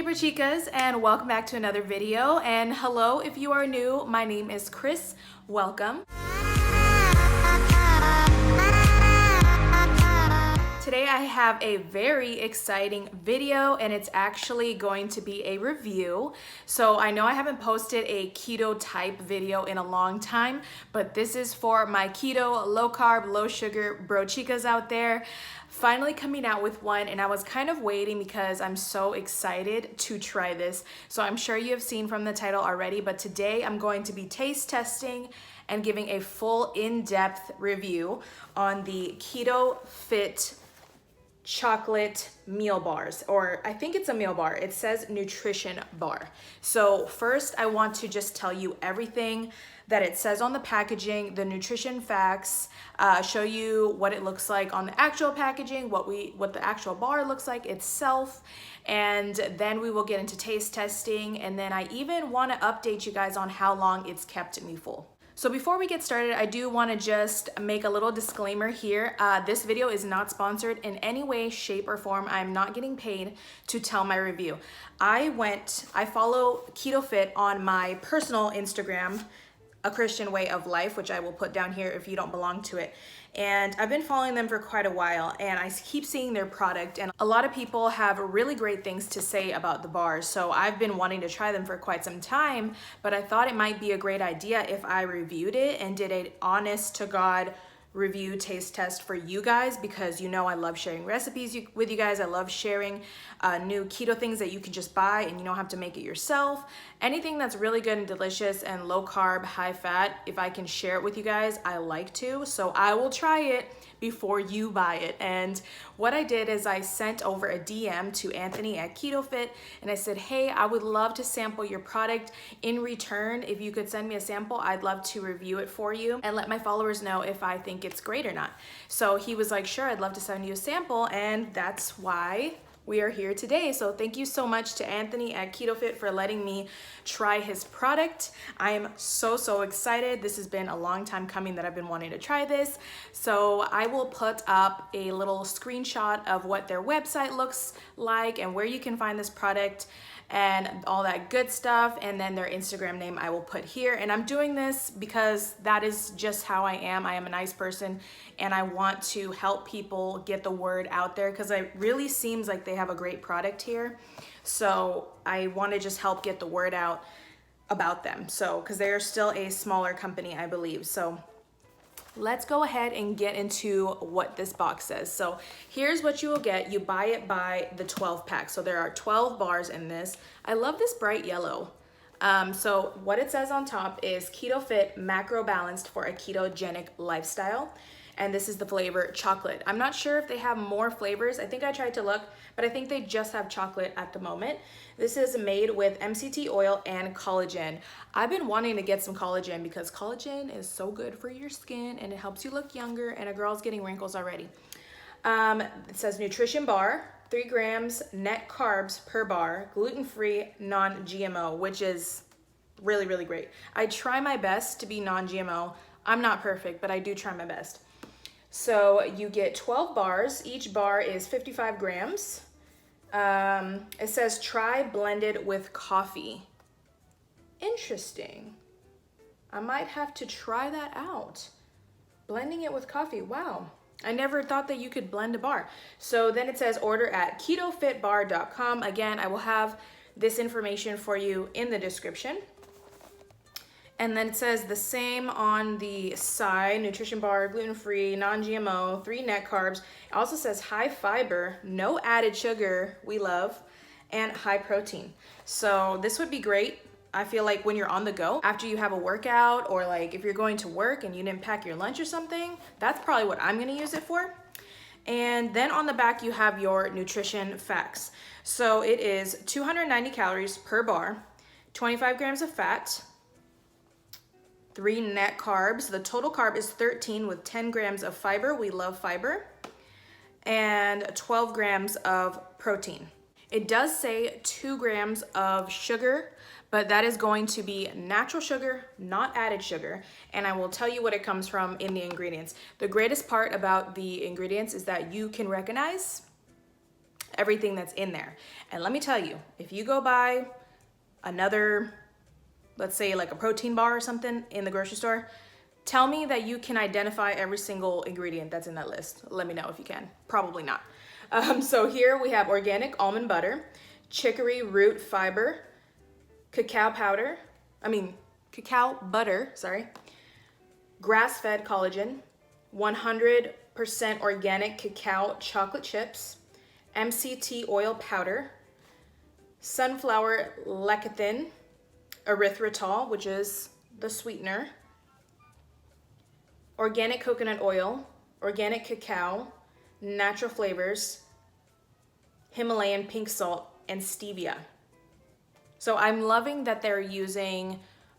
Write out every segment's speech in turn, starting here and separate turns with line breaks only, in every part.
BROCHIKAS, and welcome back to another video. And hello if you are new, my name is Chris. Welcome. Today I have a very exciting video, and it's actually going to be a review. So I know I haven't posted a keto type video in a long time, but this is for my keto, low carb, low sugar BROCHIKAS out there. Finally coming out with one, and I was kind of waiting because I'm so excited to try this. So I'm sure you have seen from the title already, but today I'm going to be taste testing and giving a full in-depth review on the KETOFIT chocolate meal bars, or I think it's a meal bar. It says nutrition bar. So first I want to just tell you everything that it says on the packaging, the nutrition facts, show you what it looks like on the actual packaging, what the actual bar looks like itself, and then we will get into taste testing, and then I even want to update you guys on how long it's kept me full. So before we get started, I do want to just make a little disclaimer here. This video is not sponsored in any way, shape, or form. I'm not getting paid to tell my review. I follow KETOFIT on my personal Instagram, A Christian Way of Life, which I will put down here if you don't belong to it. And I've been following them for quite a while, and I keep seeing their product, and a lot of people have really great things to say about the bars. So I've been wanting to try them for quite some time, but I thought it might be a great idea if I reviewed it and did an honest to God review taste test for you guys, because you know I love sharing recipes with you guys. I love sharing new keto things that you can just buy and you don't have to make it yourself. Anything that's really good and delicious and low carb, high fat, if I can share it with you guys, I like to. So I will try it before you buy it. And what I did is I sent over a DM to Anthony at KETOFIT, and I said, hey, I would love to sample your product. In return, if you could send me a sample, I'd love to review it for you and let my followers know if I think it's great or not. So he was like, sure, I'd love to send you a sample, and that's why we are here today. So thank you so much to Anthony at KETOFIT for letting me try his product. I am so excited. This has been a long time coming that I've been wanting to try this. So I will put up a little screenshot of what their website looks like and where you can find this product and all that good stuff, and then their Instagram name I will put here. And I'm doing this because that is just how I am. I am a nice person, and I want to help people get the word out there, because it really seems like they have a great product here. So I want to just help get the word out about them. So, because they are still a smaller company, I believe. So let's go ahead and get into what this box says. So here's what you will get. You buy it by the 12 pack. So there are 12 bars in this. I love this bright yellow. So what it says on top is KETOFIT macro balanced for a ketogenic lifestyle. And this is the flavor chocolate. I'm not sure if they have more flavors. I think I tried to look, but I think they just have chocolate at the moment. This is made with MCT oil and collagen. I've been wanting to get some collagen because collagen is so good for your skin and it helps you look younger, and a girl's getting wrinkles already. It says nutrition bar, 3 grams net carbs per bar, gluten-free, non-GMO, which is really great. I try my best to be non-GMO. I'm not perfect, but I do try my best. So you get 12 bars. Each bar is 55 grams. It says try blended with coffee. Interesting. I might have to try that out. Blending it with coffee. Wow. I never thought that you could blend a bar. So then it says order at ketofitbar.com. Again, I will have this information for you in the description. And then it says the same on the side, nutrition bar, gluten-free, non-GMO, 3 net carbs. It also says high fiber, no added sugar, we love, and high protein. So this would be great. I feel like when you're on the go, after you have a workout, or like if you're going to work and you didn't pack your lunch or something, that's probably what I'm gonna use it for. And then on the back, you have your nutrition facts. So it is 290 calories per bar, 25 grams of fat, 3 net carbs. The total carb is 13 with 10 grams of fiber. We love fiber. And 12 grams of protein. It does say 2 grams of sugar, but that is going to be natural sugar, not added sugar. And I will tell you what it comes from in the ingredients. The greatest part about the ingredients is that you can recognize everything that's in there. And let me tell you, if you go buy another, let's say like a protein bar or something in the grocery store, tell me that you can identify every single ingredient that's in that list. Let me know if you can. Probably not. So here we have organic almond butter, chicory root fiber, cacao butter, grass-fed collagen, 100% organic cacao chocolate chips, MCT oil powder, sunflower lecithin, erythritol, which is the sweetener, organic coconut oil, organic cacao, natural flavors, Himalayan pink salt, and stevia. So I'm loving that they're using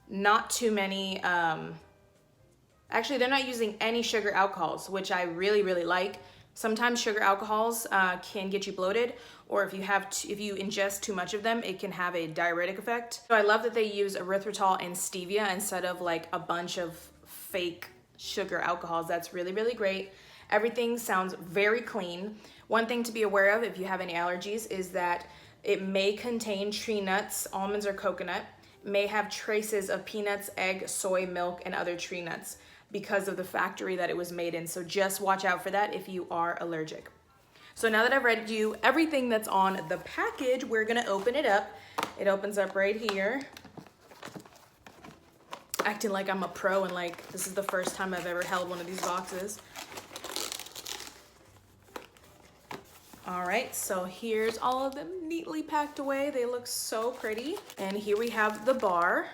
not too many, actually they're not using any sugar alcohols, which I really, really like. Sometimes sugar alcohols can get you bloated, or if you ingest too much of them, it can have a diuretic effect. So I love that they use erythritol and stevia instead of like a bunch of fake sugar alcohols. That's really, really great. Everything sounds very clean. One thing to be aware of if you have any allergies is that it may contain tree nuts, almonds, or coconut. It may have traces of peanuts, egg, soy, milk, and other tree nuts because of the factory that it was made in. So just watch out for that if you are allergic. So now that I've read you everything that's on the package, we're gonna open it up. It opens up right here. Acting like I'm a pro and like this is the first time I've ever held one of these boxes. All right, so here's all of them neatly packed away. They look so pretty. And here we have the bar.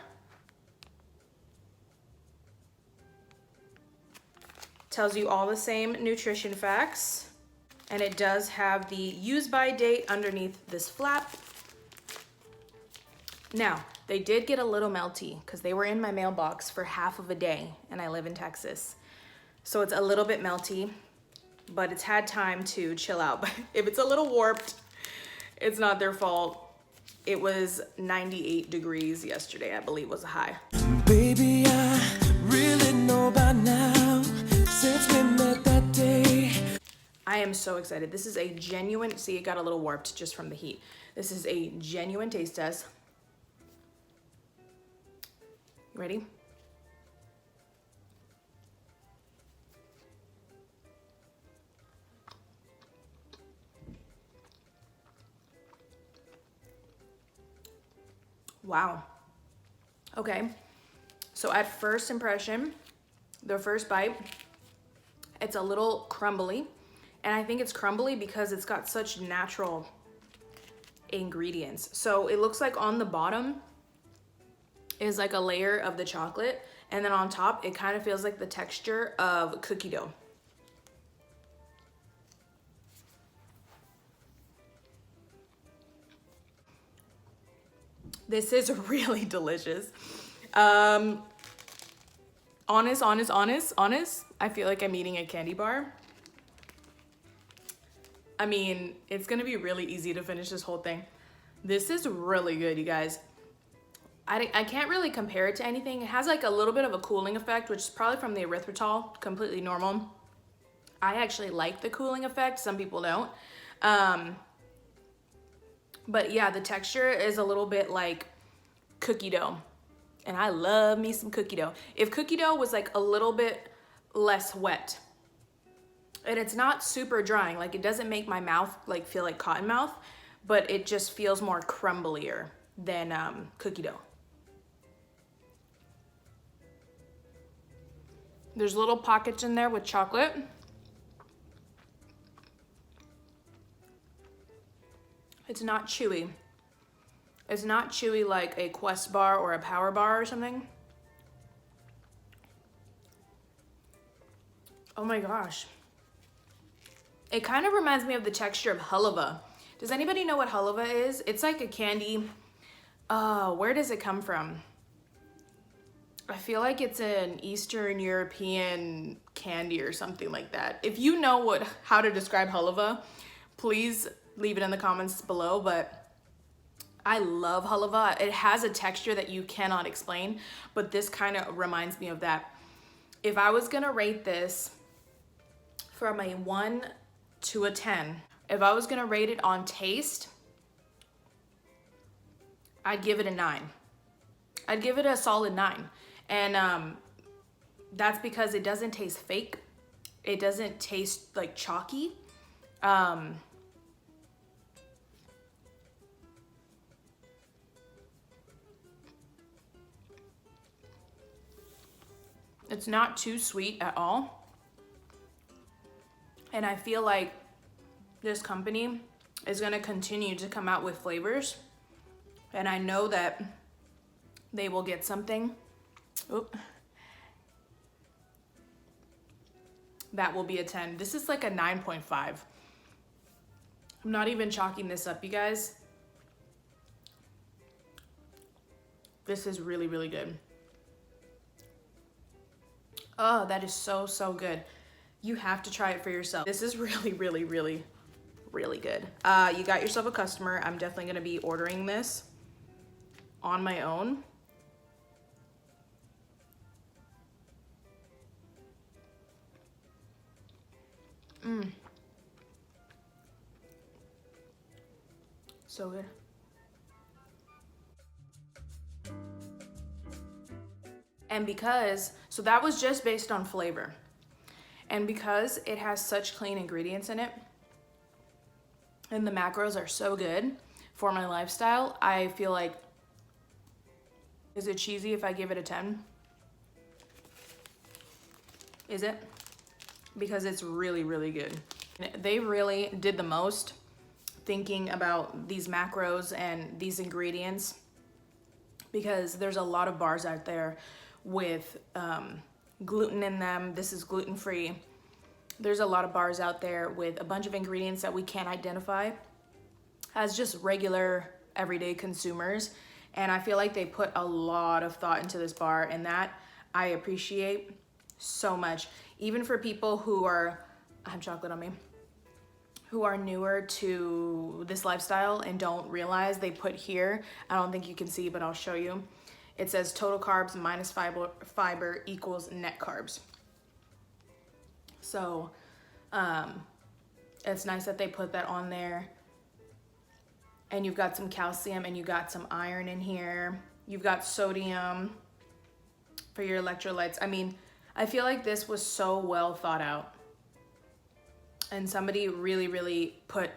Tells you all the same nutrition facts. And it does have the use by date underneath this flap. Now, they did get a little melty because they were in my mailbox for half of a day and I live in Texas. So it's a little bit melty, but it's had time to chill out. But if it's a little warped, it's not their fault. It was 98 degrees yesterday, I believe was a high. Baby, I really know by now since we met that day. I am so excited. This is a genuine, see, it got a little warped just from the heat. This is a genuine taste test. Ready? Wow. Okay. So at first impression, the first bite, it's a little crumbly. And I think it's crumbly because it's got such natural ingredients. So it looks like on the bottom is like a layer of the chocolate, and then on top it kind of feels like the texture of cookie dough. This is really delicious. Honest, I feel like I'm eating a candy bar. I mean, it's gonna be really easy to finish this whole thing. This is really good, you guys. I can't really compare it to anything. It has like a little bit of a cooling effect, which is probably from the erythritol, completely normal. I actually like the cooling effect, some people don't. But yeah, the texture is a little bit like cookie dough. And I love me some cookie dough. If cookie dough was like a little bit less wet, and it's not super drying, like it doesn't make my mouth like feel like cotton mouth, but it just feels more crumblier than cookie dough. There's little pockets in there with chocolate. It's not chewy. It's not chewy like a Quest bar or a Power bar or something. Oh my gosh. It kind of reminds me of the texture of halva. Does anybody know what halva is? It's like a candy. Where does it come from? I feel like it's an Eastern European candy or something like that. If you know how to describe halva, please leave it in the comments below, but I love halva. It has a texture that you cannot explain, but this kind of reminds me of that. If I was gonna rate this from a 1 to a 10, If I was gonna rate it on taste, I'd give it a 9. I'd give it a solid 9. And that's because it doesn't taste fake. It doesn't taste like chalky. It's not too sweet at all. And I feel like this company is gonna continue to come out with flavors. And I know that they will get something. Oop. That will be a 10. This is like a 9.5. I'm not even chalking this up, you guys. This is really, really good. Oh, that is so, so good. You have to try it for yourself. This is really, really, really, really good. You got yourself a customer. I'm definitely gonna be ordering this on my own. So good. And because, so that was just based on flavor. And because it has such clean ingredients in it, and the macros are so good for my lifestyle, I feel like, is it cheesy if I give it a 10? Is it? Because it's really, really good. They really did the most thinking about these macros and these ingredients, because there's a lot of bars out there with gluten in them. This is gluten-free. There's a lot of bars out there with a bunch of ingredients that we can't identify as just regular everyday consumers. And I feel like they put a lot of thought into this bar, and that I appreciate so much. Even for people who are, I have chocolate on me, who are newer to this lifestyle and don't realize they put here, I don't think you can see, but I'll show you. It says total carbs minus fiber equals net carbs. So it's nice that they put that on there. And you've got some calcium and you got some iron in here. You've got sodium for your electrolytes. I mean, I feel like this was so well thought out. And somebody really, really put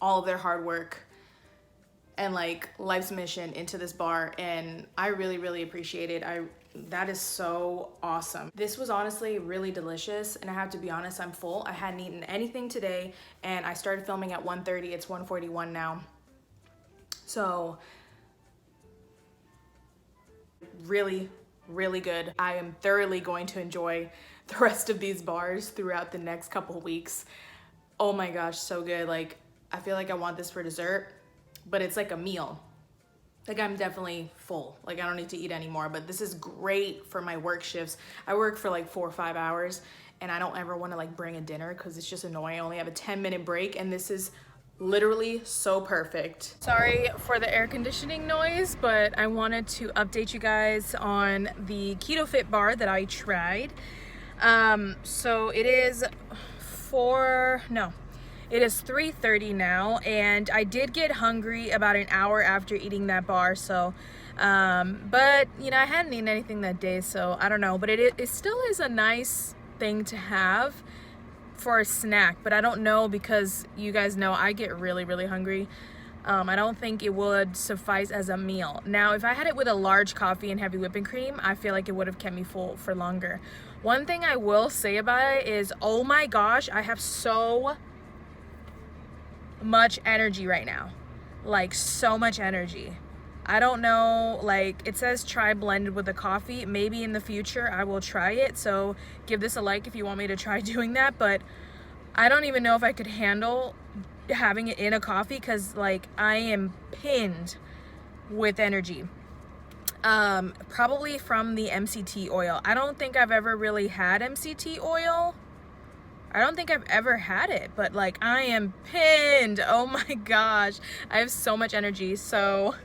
all of their hard work and like life's mission into this bar, and I really, really appreciate it. That is so awesome. This was honestly really delicious, and I have to be honest, I'm full. I hadn't eaten anything today, and I started filming at 1:30. It's 1:41 now. So really, really good. I am thoroughly going to enjoy the rest of these bars throughout the next couple weeks. Oh my gosh, so good. Like, I feel like I want this for dessert, but it's like a meal. Like, I'm definitely full. Like, I don't need to eat anymore, but this is great for my work shifts. I work for like 4 or 5 hours, and I don't ever want to like bring a dinner because it's just annoying. I only have a 10-minute break, and this is literally so perfect. Sorry for the air conditioning noise, but I wanted to update you guys on the KETOFIT bar that I tried. So it is it is 3:30 now, and I did get hungry about an hour after eating that bar. So but you know, I hadn't eaten anything that day, so I don't know, but it still is a nice thing to have for a snack. But I don't know, because you guys know I get really, really hungry. I don't think it would suffice as a meal. Now, if I had it with a large coffee and heavy whipping cream, I feel like it would have kept me full for longer. One thing I will say about it is, oh my gosh, I have so much energy right now. Like, so much energy. I don't know, like, it says try blended with a coffee. Maybe in the future I will try it, so give this a like if you want me to try doing that. But I don't even know if I could handle having it in a coffee, because like, I am pinned with energy. Probably from the MCT oil. I don't think I've ever really had MCT oil. I don't think I've ever had it, but like, I am pinned. Oh my gosh, I have so much energy. So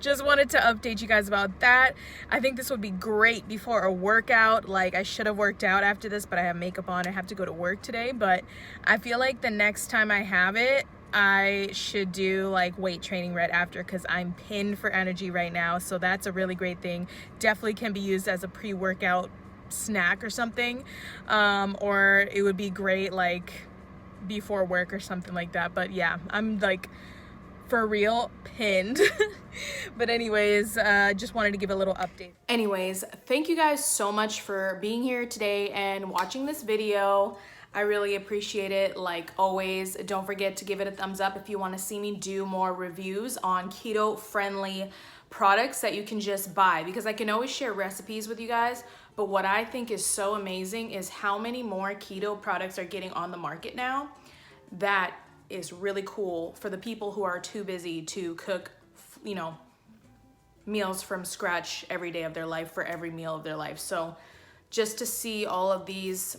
just wanted to update you guys about that. I think this would be great before a workout. Like, I should have worked out after this, but I have makeup on. I have to go to work today, but I feel like the next time I have it, I should do like weight training right after, because I'm pinned for energy right now. So that's a really great thing. Definitely can be used as a pre-workout snack or something, or it would be great like before work or something like that. But yeah, I'm like for real pinned. But anyways, just wanted to give a little update. Anyways, thank you guys so much for being here today and watching this video. I really appreciate it. Like always, don't forget to give it a thumbs up if you want to see me do more reviews on keto friendly products that you can just buy, because I can always share recipes with you guys. But what I think is so amazing is how many more keto products are getting on the market now. That is really cool for the people who are too busy to cook, you know, meals from scratch every day of their life for every meal of their life. So just to see all of these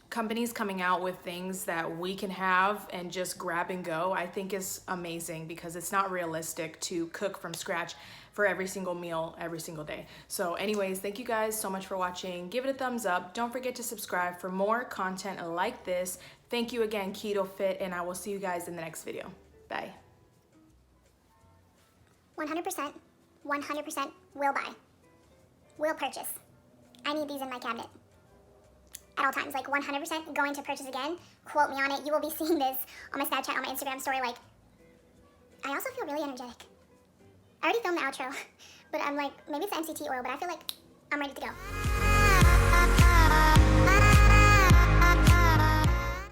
companies coming out with things that we can have and just grab and go, I think is amazing, because it's not realistic to cook from scratch for every single meal every single day. So anyways, thank you guys so much for watching. Give it a thumbs up. Don't forget to subscribe for more content like this. Thank you again, KETOFIT, and I will see you guys in the next video. Bye.
100% will buy. Will purchase. I need these in my cabinet at all times. Like 100% going to purchase again. Quote me on it. You will be seeing this on my Snapchat, on my Instagram story. Like, I also feel really energetic. I already filmed the outro, but I'm like, maybe it's the MCT oil, but I feel like I'm ready to go.